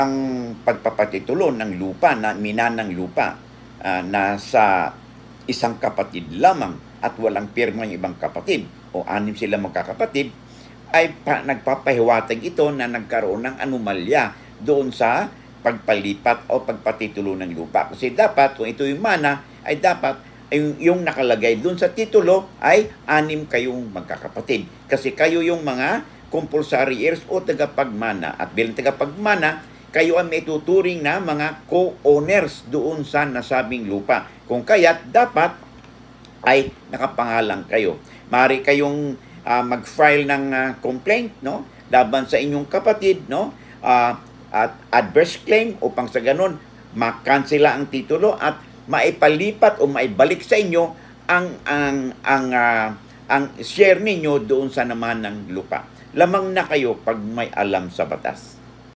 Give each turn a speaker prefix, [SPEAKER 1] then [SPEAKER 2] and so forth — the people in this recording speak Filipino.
[SPEAKER 1] ang pagpapatitulo ng lupa, na minanang lupa, nasa isang kapatid lamang at walang pirma yung ibang kapatid o 6 sila magkakapatid, ay nagpapahiwatig ito na nagkaroon ng anomalya doon sa pagpalipat o pagpatitulo ng lupa. Kasi dapat, kung ito yung mana, ay dapat yung nakalagay doon sa titulo ay 6 kayong magkakapatid. Kasi kayo yung mga compulsory heirs o tagapagmana. At bilang tagapagmana, kayo ay may tuturing na mga co-owners doon sa nasabing lupa. Kung kaya't dapat ay nakapangalan kayo. Maaari kayong mag-file ng complaint, no, laban sa inyong kapatid, no, at adverse claim upang sa ganun makansela ang titulo at maipalipat o maibalik sa inyo ang share ninyo doon sa naman ng lupa. Lamang na kayo pag may alam sa batas.